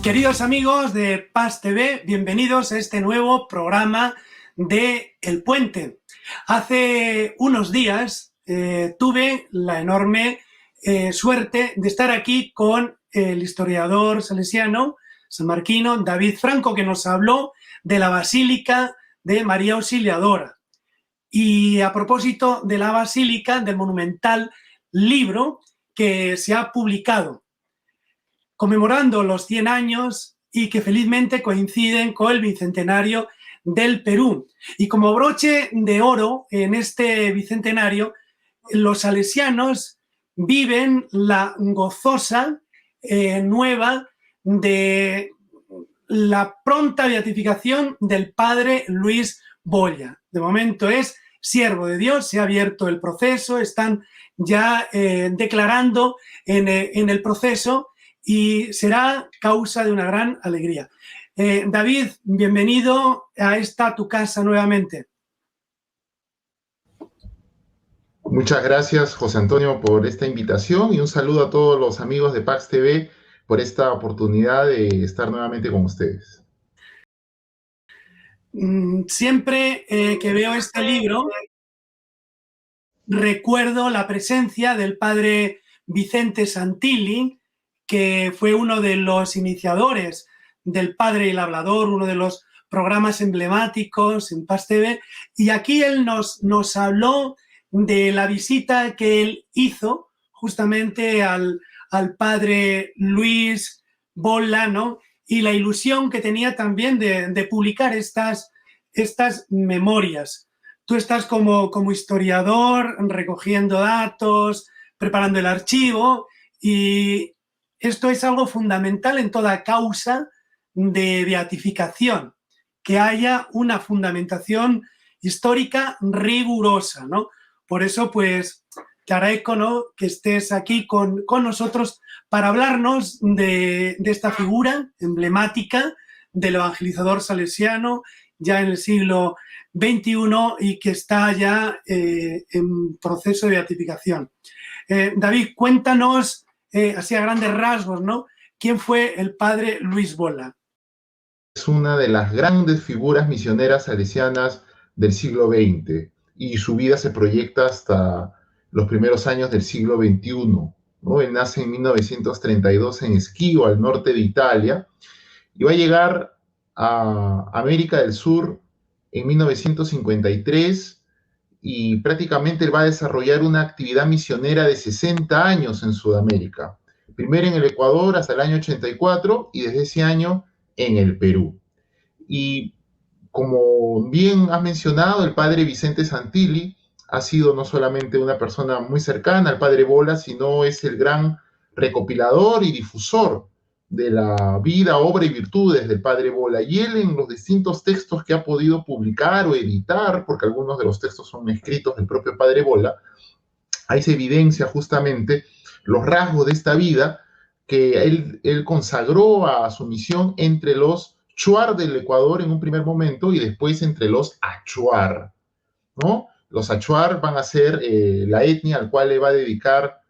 Queridos amigos de Paz TV, bienvenidos a este nuevo programa de El Puente. Hace unos días tuve la enorme suerte de estar aquí con el historiador salesiano sanmarquino David Franco, que nos habló de la Basílica de María Auxiliadora. Y a propósito de la Basílica, del monumental libro que se ha publicado conmemorando los 100 años y que felizmente coinciden con el bicentenario del Perú. Y como broche de oro en este bicentenario, los salesianos viven la gozosa nueva de la pronta beatificación del padre Luis Bolla. De momento es siervo de Dios, se ha abierto el proceso, están ya declarando en el proceso y será causa de una gran alegría. David, bienvenido a esta tu casa nuevamente. Muchas gracias, José Antonio, por esta invitación y un saludo a todos los amigos de Pax TV por esta oportunidad de estar nuevamente con ustedes. Siempre que veo este libro, recuerdo la presencia del padre Vicente Santilli, que fue uno de los iniciadores del Padre y el Hablador, uno de los programas emblemáticos en Paz TV, y aquí él nos habló de la visita que él hizo justamente al padre Luis Bolla, ¿no? Y la ilusión que tenía también de publicar estas memorias. Tú estás como historiador recogiendo datos, preparando el archivo, y esto es algo fundamental en toda causa de beatificación, que haya una fundamentación histórica rigurosa, ¿no? Por eso, pues, te agradezco, ¿no?, que estés aquí con nosotros para hablarnos de esta figura emblemática del evangelizador salesiano ya en el siglo XXI y que está ya en proceso de beatificación. David, cuéntanos así a grandes rasgos, ¿no?, ¿quién fue el padre Luis Bolla? Es una de las grandes figuras misioneras salesianas del siglo XX y su vida se proyecta hasta los primeros años del siglo XXI, ¿no? Él nace en 1932 en Schio, al norte de Italia, y va a llegar a América del Sur en 1953 y prácticamente él va a desarrollar una actividad misionera de 60 años en Sudamérica. Primero en el Ecuador hasta el año 84 y desde ese año en el Perú. Y como bien has mencionado, el padre Vicente Santilli ha sido no solamente una persona muy cercana al padre Bolla, sino es el gran recopilador y difusor de la vida, obra y virtudes del padre Bolla. Y él, en los distintos textos que ha podido publicar o editar, porque algunos de los textos son escritos del propio padre Bolla, ahí se evidencia justamente los rasgos de esta vida que él consagró a su misión entre los Shuar del Ecuador en un primer momento y después entre los Achuar, ¿no? Los Achuar van a ser la etnia al cual le va a dedicar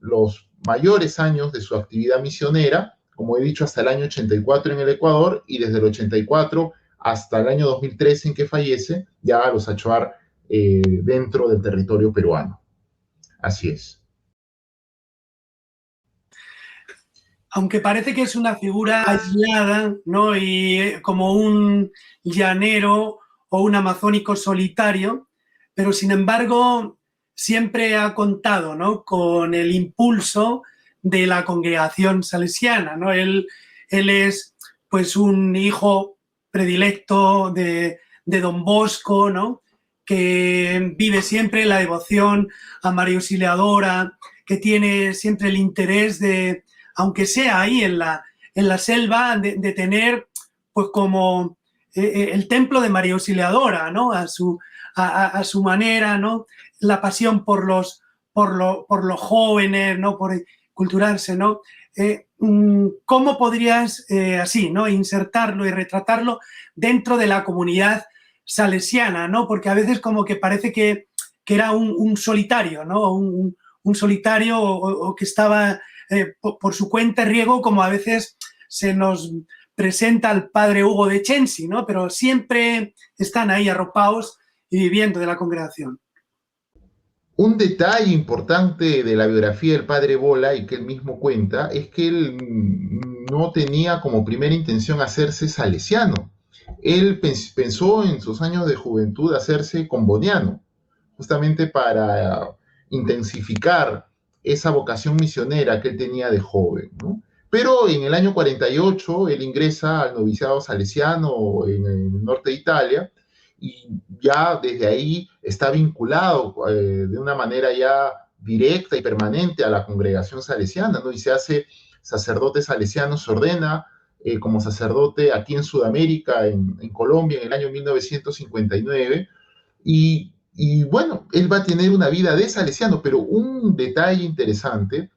los mayores años de su actividad misionera, como he dicho, hasta el año 84 en el Ecuador, y desde el 84 hasta el año 2013 en que fallece, ya los Achuar dentro del territorio peruano. Así es. Aunque parece que es una figura aislada, ¿no?, y como un llanero o un amazónico solitario, pero sin embargo siempre ha contado, ¿no?, con el impulso de la congregación salesiana, ¿no? Él es, pues, un hijo predilecto de Don Bosco, ¿no?, que vive siempre la devoción a María Auxiliadora, que tiene siempre el interés de, aunque sea ahí en la selva, de tener, pues, como el templo de María Auxiliadora, ¿no?, a su manera, ¿no?, la pasión por los jóvenes, ¿no?, por culturarse, ¿no? ¿Cómo podrías así, ¿no?, insertarlo y retratarlo dentro de la comunidad salesiana, ¿no? Porque a veces como que parece que era un solitario, ¿no?, un solitario o que estaba por su cuenta y riesgo, como a veces se nos presenta al padre Hugo de Chensi, ¿no? Pero siempre están ahí arropados y viviendo de la congregación. Un detalle importante de la biografía del padre Bola y que él mismo cuenta es que él no tenía como primera intención hacerse salesiano. Él pensó en sus años de juventud hacerse comboniano, justamente para intensificar esa vocación misionera que él tenía de joven, ¿no? Pero en el año 48 él ingresa al noviciado salesiano en el norte de Italia y ya desde ahí está vinculado de una manera ya directa y permanente a la congregación salesiana, ¿no? Y se hace sacerdote salesiano, se ordena como sacerdote aquí en Sudamérica, en Colombia, en el año 1959, y bueno, él va a tener una vida de salesiano, pero un detalle interesante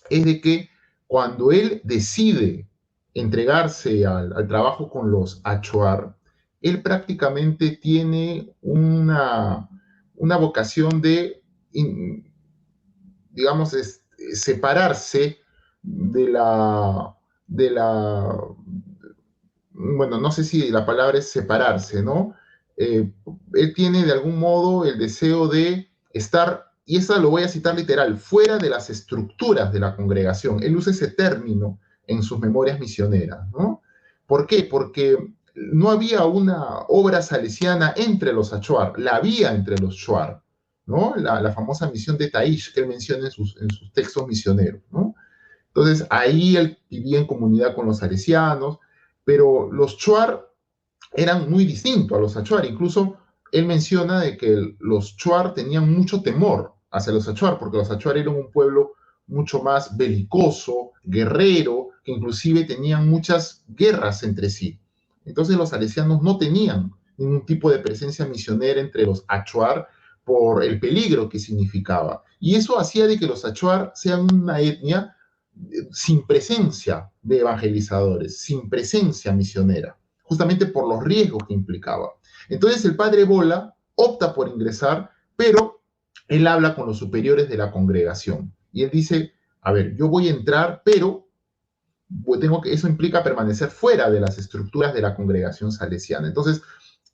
es de que cuando él decide entregarse al trabajo con los Achuar, él prácticamente tiene una vocación de, digamos, separarse de la, bueno, no sé si la palabra es separarse, ¿no? Él tiene de algún modo el deseo de estar, y eso lo voy a citar literal, fuera de las estructuras de la congregación. Él usa ese término en sus memorias misioneras, ¿no? ¿Por qué? Porque no había una obra salesiana entre los Achuar, la había entre los Shuar, ¿no? La famosa misión de Taish que él menciona en sus textos misioneros, ¿no? Entonces ahí él vivía en comunidad con los salesianos, pero los Shuar eran muy distintos a los Achuar. Incluso él menciona de que los Shuar tenían mucho temor hacia los Achuar, porque los Achuar eran un pueblo mucho más belicoso, guerrero, que inclusive tenían muchas guerras entre sí. Entonces los salesianos no tenían ningún tipo de presencia misionera entre los Achuar por el peligro que significaba. Y eso hacía de que los Achuar sean una etnia sin presencia de evangelizadores, sin presencia misionera, justamente por los riesgos que implicaba. Entonces el padre Bola opta por ingresar, pero él habla con los superiores de la congregación y él dice, a ver, yo voy a entrar, pero eso implica permanecer fuera de las estructuras de la congregación salesiana. Entonces,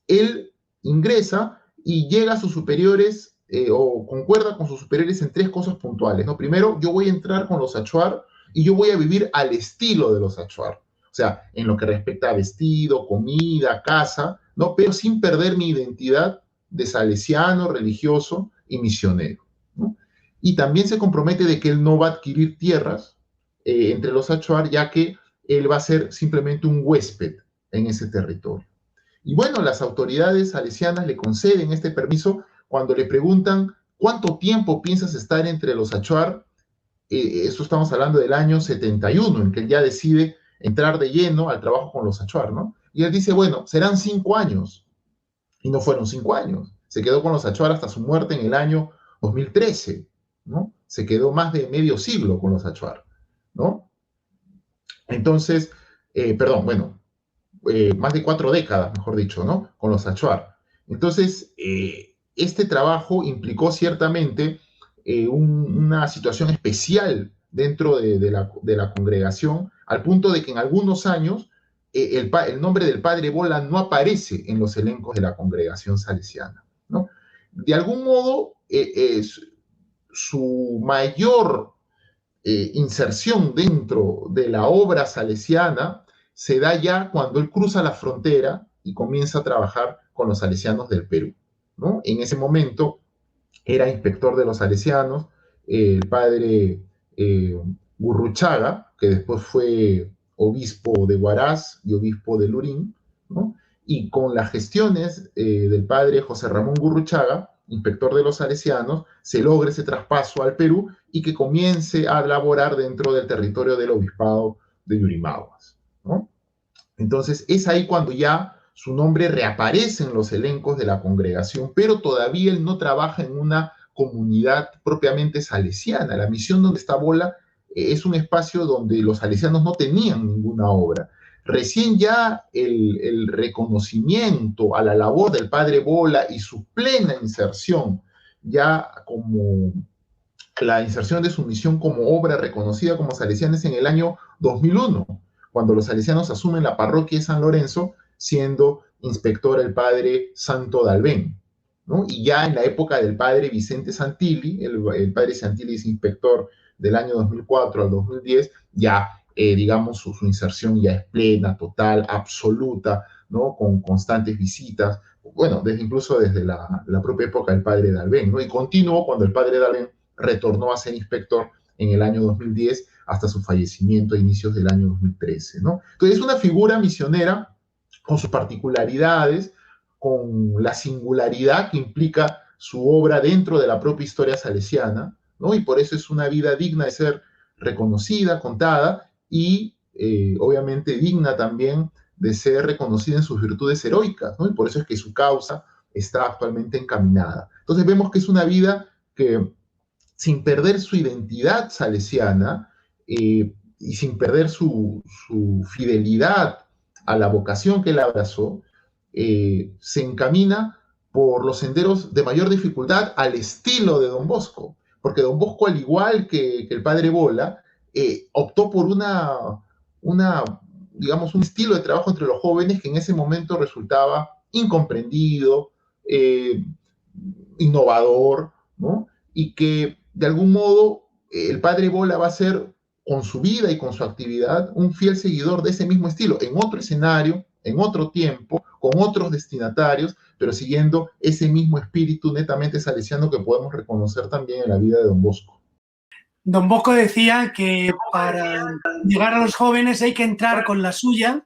él ingresa y llega a sus superiores o concuerda con sus superiores en tres cosas puntuales, ¿no? Primero, yo voy a entrar con los Achuar y yo voy a vivir al estilo de los Achuar. O sea, en lo que respecta a vestido, comida, casa, ¿no? Pero sin perder mi identidad de salesiano, religioso y misionero, ¿no? Y también se compromete de que él no va a adquirir tierras entre los Achuar, ya que él va a ser simplemente un huésped en ese territorio. Y bueno, las autoridades salesianas le conceden este permiso cuando le preguntan cuánto tiempo piensas estar entre los Achuar. Eso estamos hablando del año 71, en que él ya decide entrar de lleno al trabajo con los Achuar, ¿no? Y él dice, bueno, serán 5 años. Y no fueron 5 años. Se quedó con los Achuar hasta su muerte en el año 2013, ¿no? Se quedó más de medio siglo con los Achuar, ¿no? Entonces, perdón, bueno, más de 4 décadas, mejor dicho, ¿no? Con los Achuar. Entonces, este trabajo implicó ciertamente una situación especial dentro de la congregación, al punto de que en algunos años el nombre del padre Bola no aparece en los elencos de la congregación salesiana, ¿no? De algún modo, su mayor inserción dentro de la obra salesiana se da ya cuando él cruza la frontera y comienza a trabajar con los salesianos del Perú, ¿no? En ese momento era inspector de los salesianos, el padre Gurruchaga, que después fue obispo de Huaraz y obispo de Lurín, ¿no? Y con las gestiones del padre José Ramón Gurruchaga, inspector de los salesianos, se logra ese traspaso al Perú y que comience a laborar dentro del territorio del obispado de Yurimaguas, ¿no? Entonces es ahí cuando ya su nombre reaparece en los elencos de la congregación, pero todavía él no trabaja en una comunidad propiamente salesiana. La misión donde está Bola es un espacio donde los salesianos no tenían ninguna obra. Recién ya el reconocimiento a la labor del padre Bola y su plena inserción, ya como la inserción de su misión como obra reconocida como salesiana es en el año 2001, cuando los salesianos asumen la parroquia de San Lorenzo, siendo inspector el padre Santo Dalben, ¿no? Y ya en la época del padre Vicente Santilli, el padre Santilli es inspector del año 2004 al 2010, ya, digamos, su inserción ya es plena, total, absoluta, ¿no? Con constantes visitas, bueno, incluso desde la propia época del padre Dalben, ¿no? Y continuó cuando el padre Dalben retornó a ser inspector en el año 2010 hasta su fallecimiento a inicios del año 2013, ¿no? Entonces es una figura misionera con sus particularidades, con la singularidad que implica su obra dentro de la propia historia salesiana, ¿no? Y por eso es una vida digna de ser reconocida, contada y obviamente digna también de ser reconocida en sus virtudes heroicas, ¿no? Y por eso es que su causa está actualmente encaminada. Entonces vemos que es una vida que, sin perder su identidad salesiana y sin perder su fidelidad a la vocación que él abrazó, se encamina por los senderos de mayor dificultad al estilo de Don Bosco, porque Don Bosco, al igual que el padre Bola, optó por digamos, un estilo de trabajo entre los jóvenes que en ese momento resultaba incomprendido, innovador, ¿no? Y que de algún modo el padre Bola va a ser, con su vida y con su actividad, un fiel seguidor de ese mismo estilo, en otro escenario, en otro tiempo, con otros destinatarios, pero siguiendo ese mismo espíritu netamente salesiano que podemos reconocer también en la vida de Don Bosco. Don Bosco decía que para llegar a los jóvenes hay que entrar con la suya,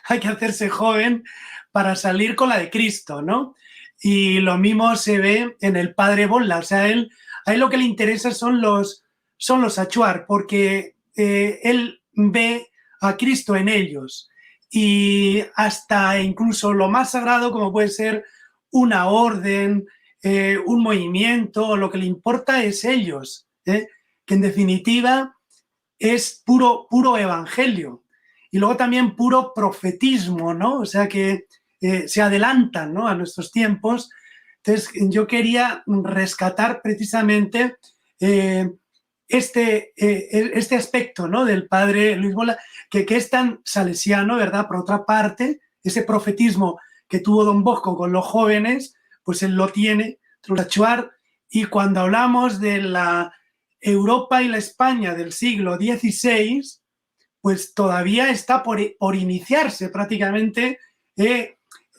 hay que hacerse joven para salir con la de Cristo, ¿no? Y lo mismo se ve en el padre Bolla, o sea, a él lo que le interesa son los achuar, porque él ve a Cristo en ellos y hasta incluso lo más sagrado como puede ser una orden, un movimiento, lo que le importa es ellos, que en definitiva es puro evangelio y luego también puro profetismo, ¿no? O sea que se adelantan, ¿no?, a nuestros tiempos. Entonces yo quería rescatar precisamente este aspecto, ¿no?, del padre Luis Bolla, que es tan salesiano, ¿verdad? Por otra parte, ese profetismo que tuvo Don Bosco con los jóvenes, pues él lo tiene, Achuar, y cuando hablamos de la Europa y la España del siglo XVI, pues todavía está por iniciarse prácticamente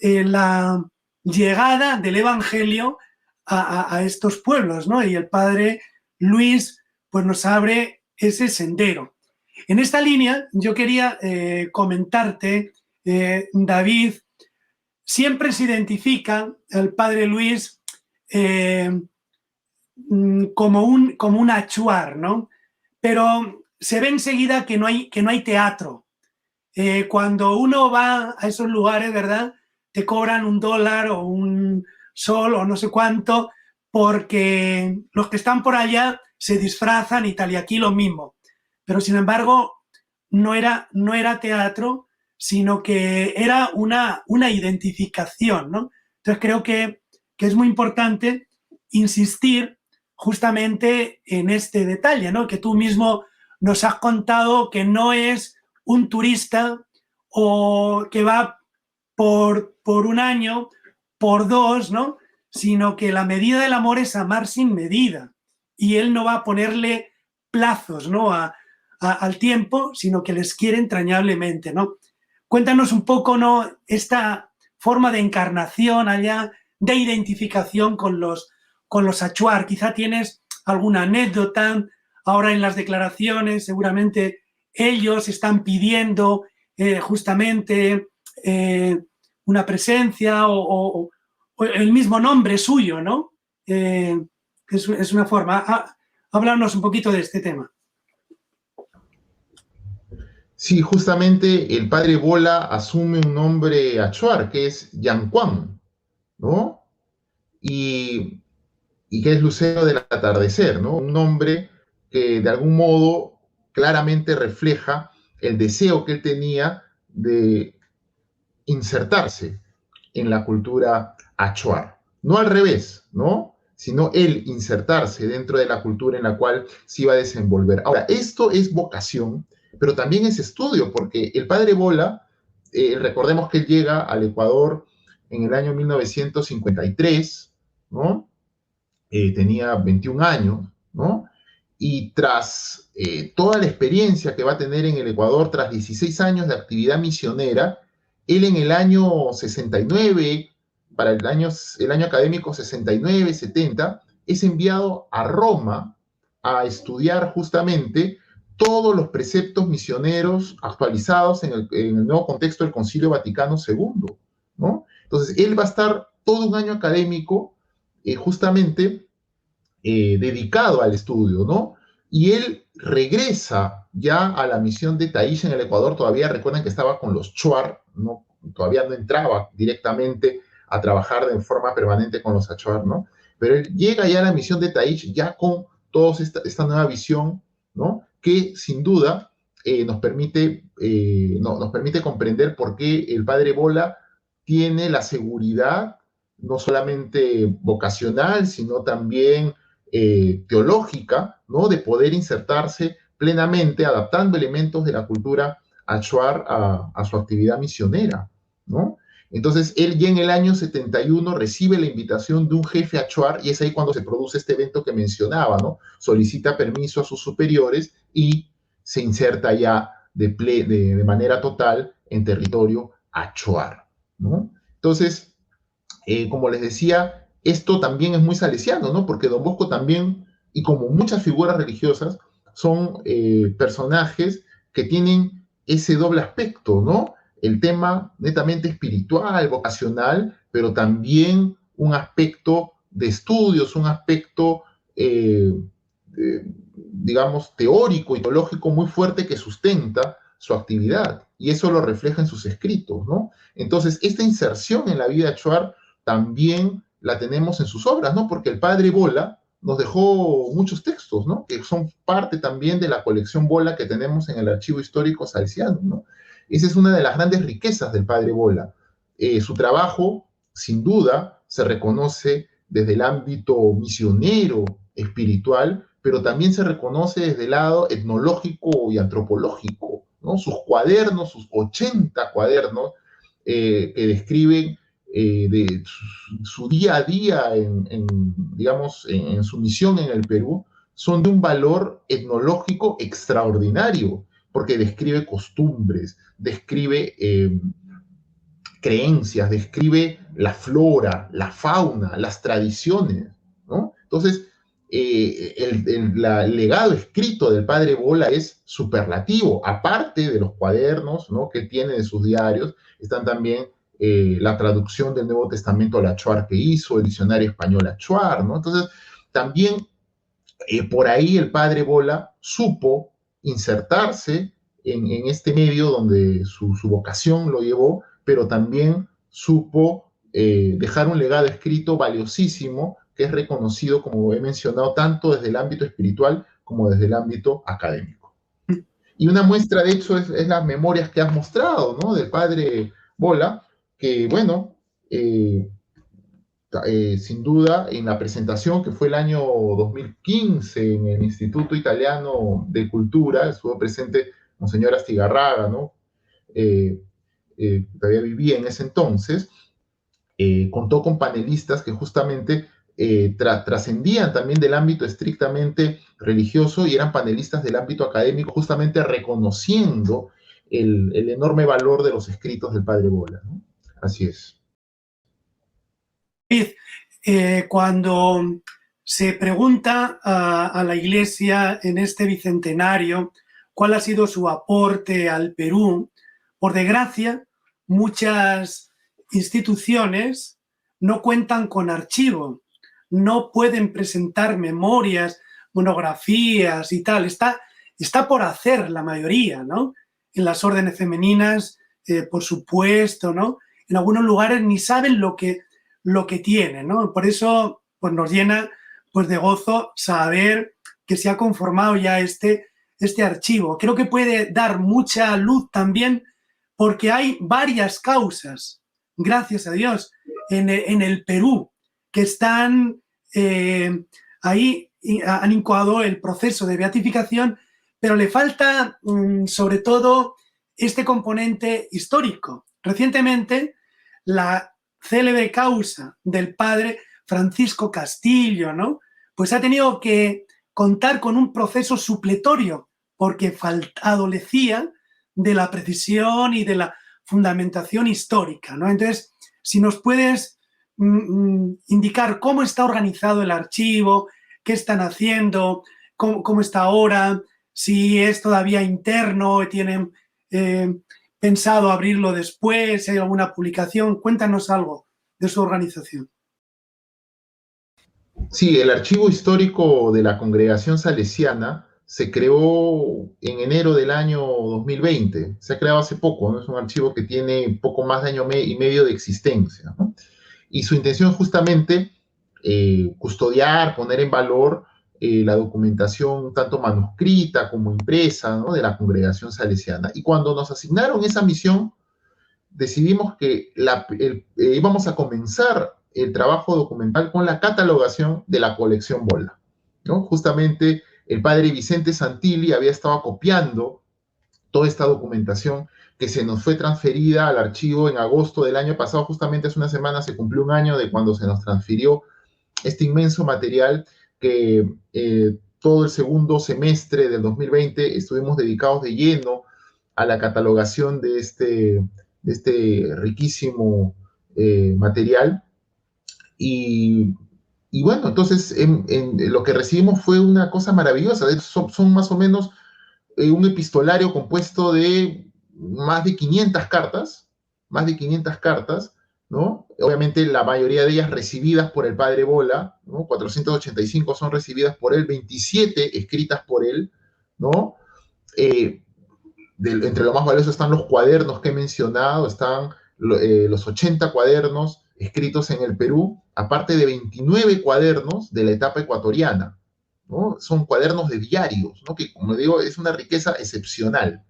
la llegada del Evangelio a estos pueblos, ¿no? Y el padre Luis pues nos abre ese sendero. En esta línea yo quería comentarte, David, siempre se identifica al padre Luis como un achuar, ¿no? Pero se ve enseguida que no hay teatro. Cuando uno va a esos lugares, ¿verdad?, te cobran $1 o un sol o no sé cuánto, porque los que están por allá se disfrazan y tal, y aquí lo mismo. Pero sin embargo, no era teatro, sino que era una identificación, ¿no? Entonces creo que es muy importante insistir justamente en este detalle, ¿no?, que tú mismo nos has contado que no es un turista o que va por un año, por dos, ¿no?, sino que la medida del amor es amar sin medida y él no va a ponerle plazos, ¿no?, al tiempo, sino que les quiere entrañablemente, ¿no? Cuéntanos un poco, ¿no?, esta forma de encarnación allá, de identificación con los achuar. Quizá tienes alguna anécdota. Ahora en las declaraciones seguramente ellos están pidiendo justamente una presencia o el mismo nombre suyo, ¿no? Es una forma. Háblanos un poquito de este tema. Sí, justamente el padre Bola asume un nombre achuar, que es Yancuán, ¿no? Y, y que es lucero del atardecer, ¿no? Un nombre que de algún modo claramente refleja el deseo que él tenía de insertarse en la cultura achuar. No al revés, ¿no? Sino él insertarse dentro de la cultura en la cual se iba a desenvolver. Ahora, esto es vocación, pero también es estudio, porque el padre Bola, recordemos que él llega al Ecuador en el año 1953, ¿no? Tenía 21 años, ¿no? Y tras toda la experiencia que va a tener en el Ecuador, tras 16 años de actividad misionera, él en el año 69, para el año académico 69-70, es enviado a Roma a estudiar justamente todos los preceptos misioneros actualizados en el nuevo contexto del Concilio Vaticano II, ¿no? Entonces, él va a estar todo un año académico justamente dedicado al estudio, ¿no? Y él regresa ya a la misión de Taïsh en el Ecuador, todavía recuerdan que estaba con los Shuar, ¿no? Todavía no entraba directamente a trabajar de forma permanente con los Achuar, ¿no? Pero él llega ya a la misión de Taïsh ya con toda esta nueva visión, ¿no? Que sin duda nos permite comprender por qué el padre Bola tiene la seguridad no solamente vocacional, sino también teológica, ¿no? De poder insertarse plenamente, adaptando elementos de la cultura achuar a su actividad misionera, ¿no? Entonces, él ya en el año 71 recibe la invitación de un jefe achuar y es ahí cuando se produce este evento que mencionaba, ¿no? Solicita permiso a sus superiores y se inserta ya de manera total en territorio achuar, ¿no? Entonces, como les decía, esto también es muy salesiano, ¿no? Porque Don Bosco también, y como muchas figuras religiosas, son personajes que tienen ese doble aspecto, ¿no? El tema netamente espiritual, vocacional, pero también un aspecto de estudios, un aspecto, digamos, teórico y teológico muy fuerte que sustenta su actividad. Y eso lo refleja en sus escritos, ¿no? Entonces, esta inserción en la vida de Schuar también la tenemos en sus obras, ¿no? Porque el padre Bola nos dejó muchos textos, ¿no? Que son parte también de la colección Bola que tenemos en el archivo histórico salesiano, ¿no? Esa es una de las grandes riquezas del padre Bola. Su trabajo, sin duda, se reconoce desde el ámbito misionero, espiritual, pero también se reconoce desde el lado etnológico y antropológico, ¿no? Sus cuadernos, sus 80 cuadernos, que describen de su día a día digamos, en su misión en el Perú, son de un valor etnológico extraordinario, porque describe costumbres, describe creencias, describe la flora, la fauna, las tradiciones, ¿no? Entonces, el legado escrito del padre Bola es superlativo, aparte de los cuadernos, ¿no? Que tiene de sus diarios, están también la traducción del Nuevo Testamento al achuar que hizo, el diccionario español achuar, ¿no? Entonces, también por ahí el padre Bola supo insertarse en este medio donde su vocación lo llevó, pero también supo dejar un legado escrito valiosísimo que es reconocido, como he mencionado, tanto desde el ámbito espiritual como desde el ámbito académico. Y una muestra de hecho es las memorias que has mostrado, ¿no? Del padre Bola, que bueno, sin duda, en la presentación que fue el año 2015 en el Instituto Italiano de Cultura, estuvo presente Monseñor Astigarraga, ¿no? Todavía vivía en ese entonces, contó con panelistas que justamente trascendían también del ámbito estrictamente religioso y eran panelistas del ámbito académico, justamente reconociendo el enorme valor de los escritos del padre Bola, ¿no? Así es. Cuando se pregunta a la Iglesia en este bicentenario cuál ha sido su aporte al Perú, por desgracia, muchas instituciones no cuentan con archivo, no pueden presentar memorias, monografías y tal. Está por hacer la mayoría, ¿no? En las órdenes femeninas, por supuesto, ¿no? En algunos lugares ni saben lo que tiene, ¿no? Por eso pues, nos llena pues, de gozo saber que se ha conformado ya este archivo. Creo que puede dar mucha luz también porque hay varias causas, gracias a Dios, en el Perú, que están ahí, han incoado el proceso de beatificación, pero le falta sobre todo este componente histórico. Recientemente, la célebre causa del padre Francisco Castillo, ¿no? Pues ha tenido que contar con un proceso supletorio porque adolecía de la precisión y de la fundamentación histórica, ¿no? Entonces, si nos puedes indicar cómo está organizado el archivo, qué están haciendo, cómo está ahora, si es todavía interno, tienen pensado abrirlo después, si hay alguna publicación, cuéntanos algo de su organización. Sí, el archivo histórico de la Congregación Salesiana se creó en enero del año 2020. Se ha creado hace poco, ¿no? Es un archivo que tiene poco más de año y medio de existencia, ¿no? Y su intención es justamente custodiar, poner en valor la documentación tanto manuscrita como impresa, ¿no? De la Congregación Salesiana. Y cuando nos asignaron esa misión, decidimos que íbamos a comenzar el trabajo documental con la catalogación de la colección Bola, ¿no? Justamente el padre Vicente Santilli había estado copiando toda esta documentación que se nos fue transferida al archivo en agosto del año pasado. Justamente hace una semana se cumplió un año de cuando se nos transfirió este inmenso material que todo el segundo semestre del 2020 estuvimos dedicados de lleno a la catalogación de este riquísimo material. Y bueno, entonces lo que recibimos fue una cosa maravillosa. Son más o menos un epistolario compuesto de más de 500 cartas, más de 500 cartas, ¿no? Obviamente la mayoría de ellas recibidas por el padre Bola, ¿no? 485 son recibidas por él, 27 escritas por él, ¿no? Entre lo más valioso están los cuadernos que he mencionado, están los 80 cuadernos escritos en el Perú, aparte de 29 cuadernos de la etapa ecuatoriana, ¿no? Son cuadernos de diarios, ¿no? Que, como digo, es una riqueza excepcional,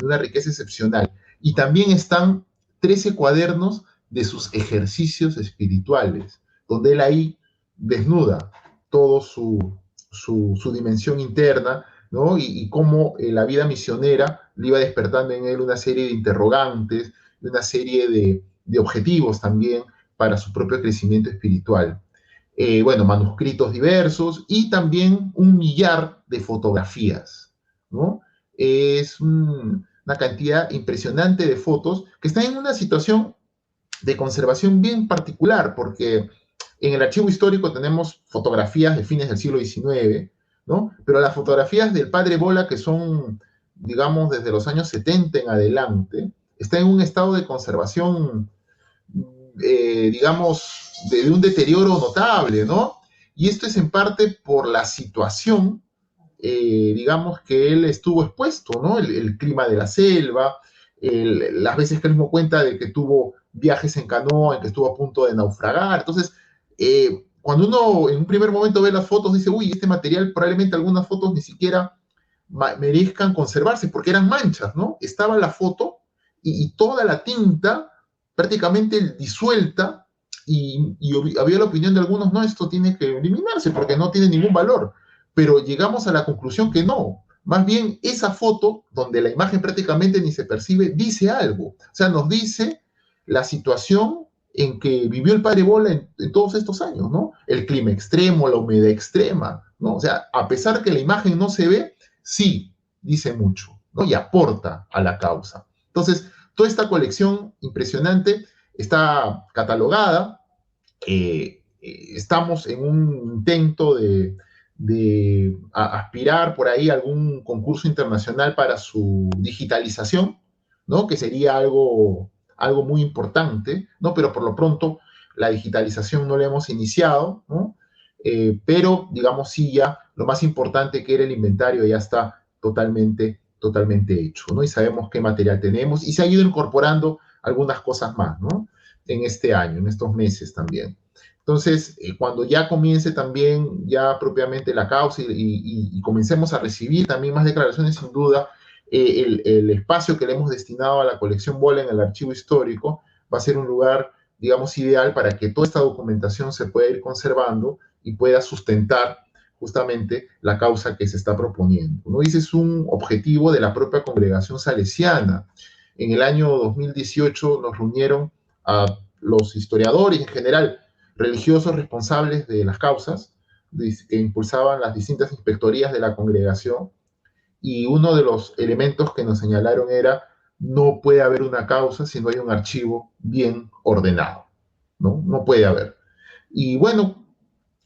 una riqueza excepcional. Y también están 13 cuadernos de sus ejercicios espirituales, donde él ahí desnuda todo su dimensión interna, ¿no? Y cómo la vida misionera le iba despertando en él una serie de interrogantes, una serie de objetivos también para su propio crecimiento espiritual. Bueno, manuscritos diversos y también 1.000.000 de fotografías, ¿no? Es una cantidad impresionante de fotos que están en una situación de conservación bien particular, porque en el archivo histórico tenemos fotografías de fines del siglo XIX, ¿no? Pero las fotografías del padre Bola, que son, digamos, desde los años 70 en adelante, están en un estado de conservación, digamos, de un deterioro notable, ¿no? Y esto es en parte por la situación, digamos, que él estuvo expuesto, ¿no? El clima de la selva, las veces que él mismo cuenta de que tuvo viajes en canoa, en que estuvo a punto de naufragar. Entonces, cuando uno en un primer momento ve las fotos, dice, uy, este material, probablemente algunas fotos ni siquiera merezcan conservarse, porque eran manchas, ¿no? Estaba la foto y toda la tinta prácticamente disuelta, y había la opinión de algunos, no, esto tiene que eliminarse porque no tiene ningún valor. Pero llegamos a la conclusión que no. Más bien, esa foto, donde la imagen prácticamente ni se percibe, dice algo. O sea, nos dice la situación en que vivió el padre Bola en todos estos años, ¿no? El clima extremo, la humedad extrema, ¿no? O sea, a pesar que la imagen no se ve, sí dice mucho, ¿no? Y aporta a la causa. Entonces, toda esta colección impresionante está catalogada. Estamos en un intento de aspirar por ahí a algún concurso internacional para su digitalización, ¿no? Que sería algo muy importante, ¿no? Pero por lo pronto la digitalización no la hemos iniciado, ¿no? Pero digamos sí, ya lo más importante, que era el inventario, ya está totalmente hecho, ¿no? Y sabemos qué material tenemos y se ha ido incorporando algunas cosas más, ¿no? En este año, en estos meses también. Entonces, cuando ya comience también ya propiamente la causa y comencemos a recibir también más declaraciones, sin duda, el espacio que le hemos destinado a la colección Bola en el archivo histórico va a ser un lugar, digamos, ideal para que toda esta documentación se pueda ir conservando y pueda sustentar justamente la causa que se está proponiendo, ¿no? Y ese es un objetivo de la propia congregación salesiana. En el año 2018 nos reunieron a los historiadores, en general, religiosos responsables de las causas que impulsaban las distintas inspectorías de la congregación, y uno de los elementos que nos señalaron era: no puede haber una causa si no hay un archivo bien ordenado, ¿no? No puede haber. Y bueno,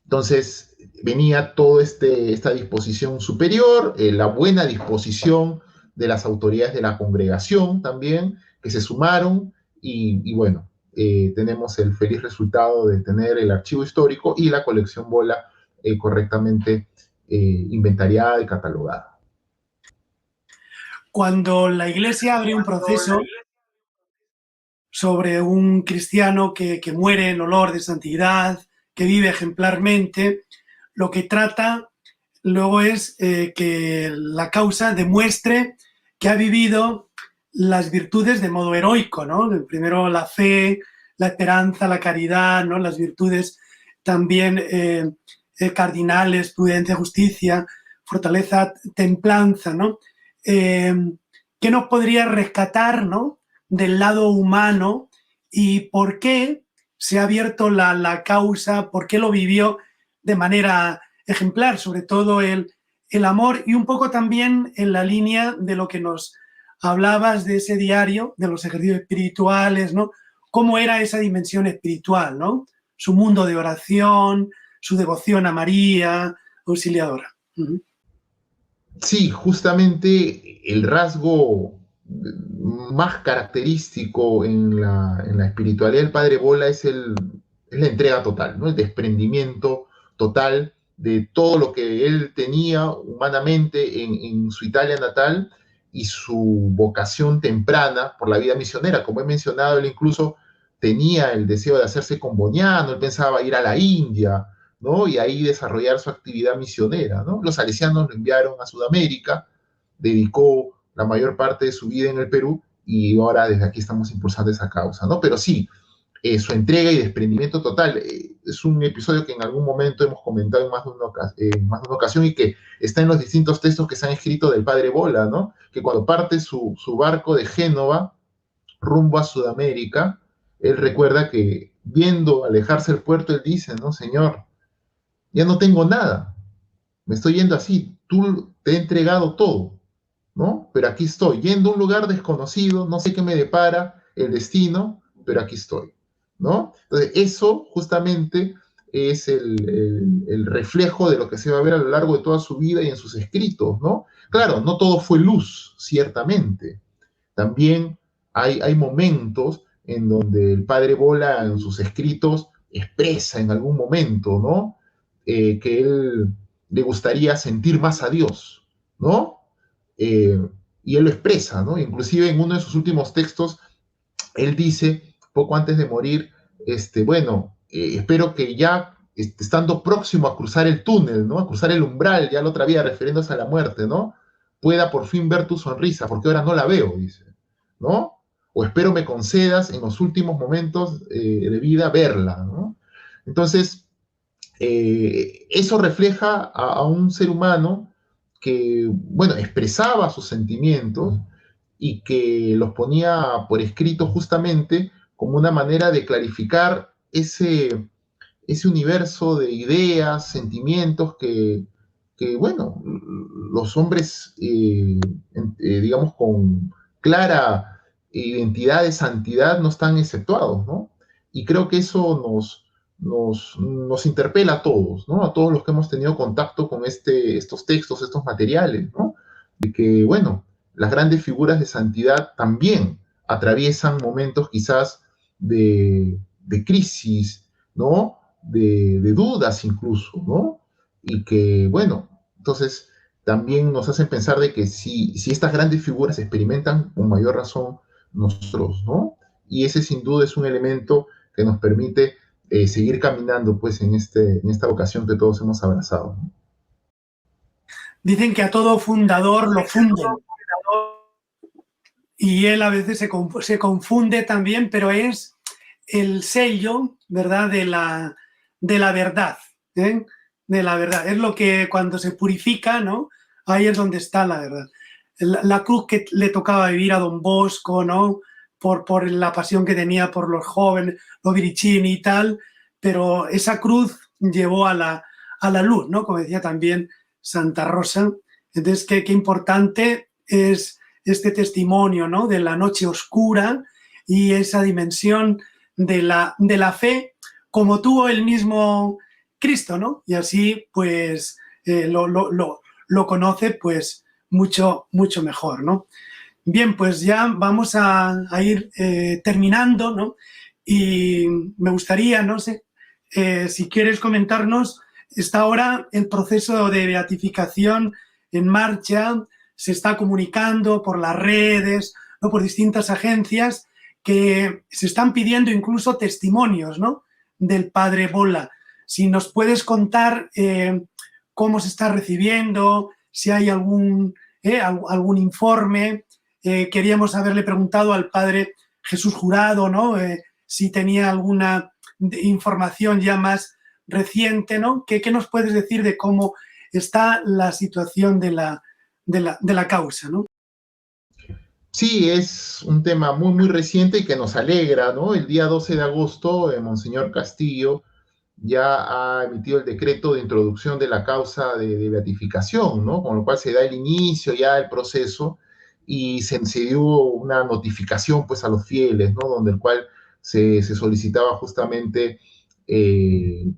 entonces venía toda esta disposición superior, la buena disposición de las autoridades de la congregación también, que se sumaron, y bueno, tenemos el feliz resultado de tener el archivo histórico y la colección Bola correctamente inventariada y catalogada. Cuando la Iglesia abre un proceso sobre un cristiano que muere en olor de santidad, que vive ejemplarmente, lo que trata luego es que la causa demuestre que ha vivido las virtudes de modo heroico, ¿no? Primero la fe, la esperanza, la caridad, ¿no? Las virtudes también cardinales, prudencia, justicia, fortaleza, templanza, ¿no? ¿Qué nos podría rescatar, ¿no?, del lado humano y por qué se ha abierto la causa, por qué lo vivió de manera ejemplar, sobre todo el amor, y un poco también en la línea de lo que nos hablabas de ese diario, de los ejercicios espirituales, ¿no? Cómo era esa dimensión espiritual, ¿no? Su mundo de oración, su devoción a María Auxiliadora. Sí, justamente el rasgo más característico en la espiritualidad del Padre Bola es la entrega total, ¿no? El desprendimiento total de todo lo que él tenía humanamente en su Italia natal, y su vocación temprana por la vida misionera. Como he mencionado, él incluso tenía el deseo de hacerse comboniano, él pensaba ir a la India, ¿no? Y ahí desarrollar su actividad misionera, ¿no? Los salesianos lo enviaron a Sudamérica, dedicó la mayor parte de su vida en el Perú, y ahora desde aquí estamos impulsando esa causa, ¿no? Pero sí, su entrega y desprendimiento total es un episodio que en algún momento hemos comentado en más de una ocasión, y que está en los distintos textos que se han escrito del Padre Bola, ¿no? Que cuando parte su barco de Génova rumbo a Sudamérica, él recuerda que viendo alejarse el puerto, él dice, ¿no? Señor, ya no tengo nada, me estoy yendo así, tú te he entregado todo, ¿no? Pero aquí estoy, yendo a un lugar desconocido, no sé qué me depara el destino, pero aquí estoy, ¿no? Entonces, eso justamente es el reflejo de lo que se va a ver a lo largo de toda su vida y en sus escritos, ¿no? Claro, no todo fue luz, ciertamente. También hay momentos en donde el Padre Bola en sus escritos expresa en algún momento, ¿no? Que él le gustaría sentir más a Dios, ¿no? Eh, y él lo expresa, ¿no? Inclusive en uno de sus últimos textos, él dice, poco antes de morir, bueno, espero que ya estando próximo a cruzar el túnel, ¿no? A cruzar el umbral, ya la otra vida, refiriéndose a la muerte, ¿no? Pueda por fin ver tu sonrisa, porque ahora no la veo, dice, ¿no? O espero me concedas en los últimos momentos de vida verla, ¿no? Entonces, eso refleja a un ser humano que, bueno, expresaba sus sentimientos y que los ponía por escrito justamente como una manera de clarificar ese universo de ideas, sentimientos que bueno, los hombres, digamos, con clara identidad de santidad no están exceptuados, ¿no? Y creo que eso nos interpela a todos, ¿no? A todos los que hemos tenido contacto con estos textos, estos materiales, ¿no? De que, bueno, las grandes figuras de santidad también atraviesan momentos quizás de crisis, ¿no? De dudas incluso, ¿no? Y que, bueno, entonces también nos hacen pensar de que si estas grandes figuras experimentan con mayor razón nosotros, ¿no? Y ese sin duda es un elemento que nos permite seguir caminando pues en esta vocación que todos hemos abrazado, ¿no? Dicen que a todo fundador lo funden, y él a veces se confunde también, pero es el sello, ¿verdad?, de la verdad, ¿eh? de la verdad. Es lo que cuando se purifica, ¿no? Ahí es donde está la verdad. La cruz que le tocaba vivir a Don Bosco, ¿no? Por la pasión que tenía por los jóvenes, los Viricini y tal, pero esa cruz llevó a la luz, ¿no? Como decía también Santa Rosa. Entonces, qué importante es este testimonio, ¿no? De la noche oscura y esa dimensión de la fe como tuvo el mismo Cristo, ¿no? Y así, pues, lo conoce, pues, mucho, mucho mejor, ¿no? Bien, pues ya vamos a ir terminando, ¿no? Y me gustaría, no sé, si quieres comentarnos, está ahora el proceso de beatificación en marcha, se está comunicando por las redes, ¿no? Por distintas agencias que se están pidiendo incluso testimonios, ¿no? Del padre Bola. Si nos puedes contar cómo se está recibiendo, si hay algún informe. Queríamos haberle preguntado al padre Jesús Jurado, ¿no? Si tenía alguna información ya más reciente, ¿no? ¿Qué nos puedes decir de cómo está la situación de la causa, ¿no? Sí, es un tema muy, muy reciente y que nos alegra, ¿no? El día 12 de agosto, Monseñor Castillo ya ha emitido el decreto de introducción de la causa de beatificación, ¿no? Con lo cual se da el inicio ya del proceso y se dio una notificación, pues, a los fieles, ¿no? Donde el cual se solicitaba justamente,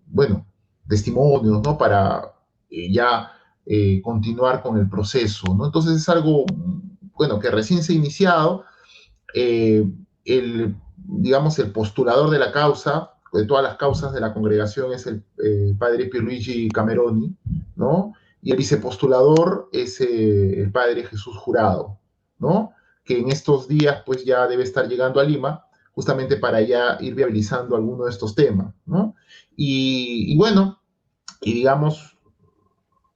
bueno, testimonios, ¿no? Para ya continuar con el proceso, ¿no? Entonces es algo, bueno, que recién se ha iniciado. eh, digamos, el postulador de la causa, de todas las causas de la congregación, es el padre Pierluigi Cameroni, ¿no? Y el vicepostulador es el padre Jesús Jurado, ¿no? Que en estos días, pues, ya debe estar llegando a Lima, justamente para ya ir viabilizando alguno de estos temas, ¿no? Y bueno, y digamos,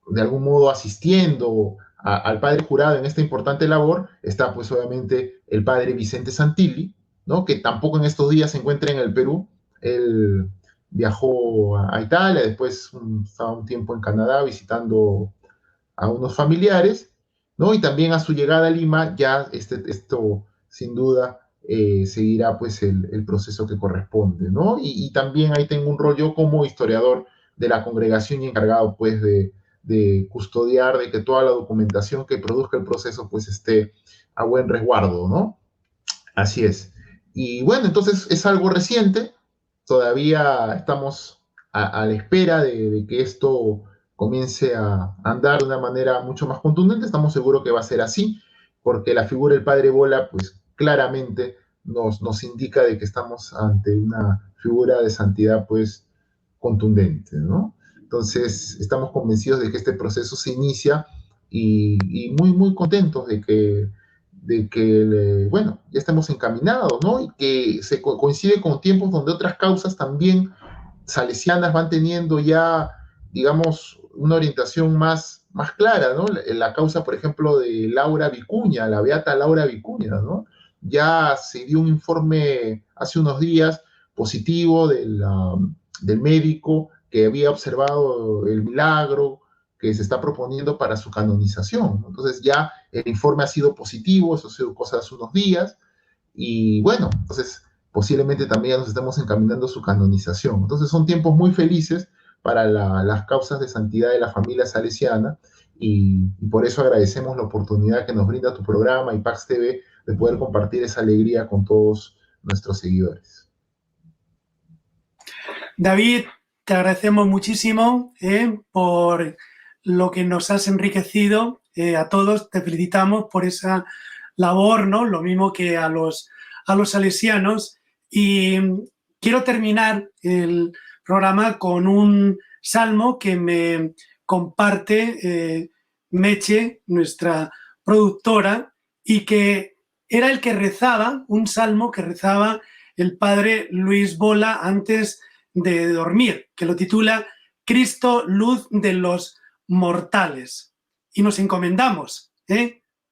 de algún modo asistiendo al padre Jurado en esta importante labor, está pues obviamente el padre Vicente Santilli, ¿no? Que tampoco en estos días se encuentra en el Perú. Él viajó a Italia, después estaba un tiempo en Canadá visitando a unos familiares, ¿no? Y también a su llegada a Lima, ya esto sin duda seguirá pues el proceso que corresponde, ¿no? Y también ahí tengo un rol yo como historiador de la congregación y encargado pues de custodiar, de que toda la documentación que produzca el proceso pues esté a buen resguardo, ¿no? Así es. Y bueno, entonces es algo reciente, todavía estamos a la espera de que esto comience a andar de una manera mucho más contundente. Estamos seguros que va a ser así, porque la figura del padre Bola, pues claramente nos indica de que estamos ante una figura de santidad, pues contundente, ¿no? Entonces, estamos convencidos de que este proceso se inicia y muy, muy contentos bueno, ya estemos encaminados, ¿no? Y que se coincide con tiempos donde otras causas también salesianas van teniendo ya, digamos, una orientación más clara, ¿no? La causa, por ejemplo, de Laura Vicuña, la beata Laura Vicuña, ¿no? Ya se dio un informe hace unos días positivo del médico que había observado el milagro que se está proponiendo para su canonización. Entonces ya el informe ha sido positivo, eso ha sido cosa hace unos días, y bueno, entonces posiblemente también nos estemos encaminando a su canonización. Entonces son tiempos muy felices para las causas de santidad de la familia salesiana y por eso agradecemos la oportunidad que nos brinda tu programa y Pax TV de poder compartir esa alegría con todos nuestros seguidores. David, te agradecemos muchísimo por lo que nos has enriquecido. A todos te felicitamos por esa labor, ¿no? Lo mismo que a los salesianos. Y quiero terminar el programa con un salmo que me comparte Meche, nuestra productora, y que era el que rezaba, un salmo que rezaba el padre Luis Bola antes de dormir, que lo titula Cristo, luz de los mortales. Y nos encomendamos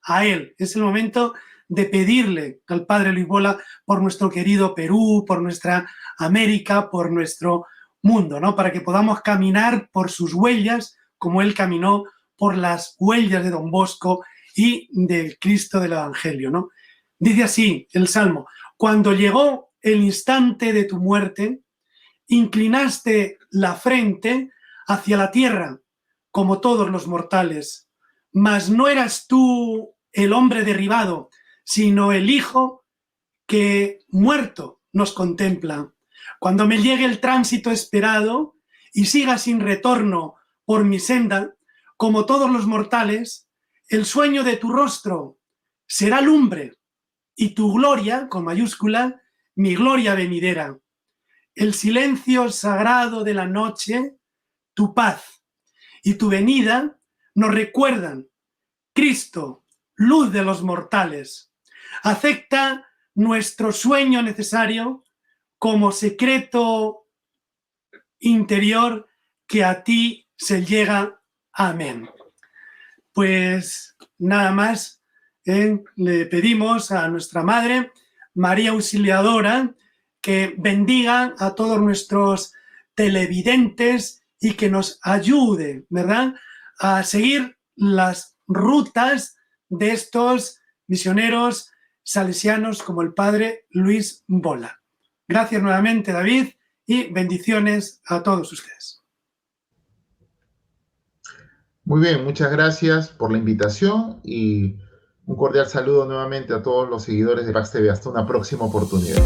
a Él. Es el momento de pedirle al Padre Luis Bola por nuestro querido Perú, por nuestra América, por nuestro mundo, ¿no? Para que podamos caminar por sus huellas como él caminó por las huellas de Don Bosco y del Cristo del Evangelio, ¿no? Dice así el Salmo: cuando llegó el instante de tu muerte, inclinaste la frente hacia la tierra, como todos los mortales, mas no eras tú el hombre derribado, sino el Hijo que muerto nos contempla. Cuando me llegue el tránsito esperado y siga sin retorno por mi senda, como todos los mortales, el sueño de tu rostro será lumbre y tu gloria, con mayúscula, mi gloria venidera. El silencio sagrado de la noche, tu paz y tu venida nos recuerdan: Cristo, luz de los mortales, acepta nuestro sueño necesario como secreto interior que a ti se llega. Amén. Pues nada más, le pedimos a nuestra Madre, María Auxiliadora, que bendiga a todos nuestros televidentes y que nos ayude, ¿verdad?, a seguir las rutas de estos misioneros salesianos como el padre Luis Bola. Gracias nuevamente, David, y bendiciones a todos ustedes. Muy bien, muchas gracias por la invitación y un cordial saludo nuevamente a todos los seguidores de Pax TV. Hasta una próxima oportunidad.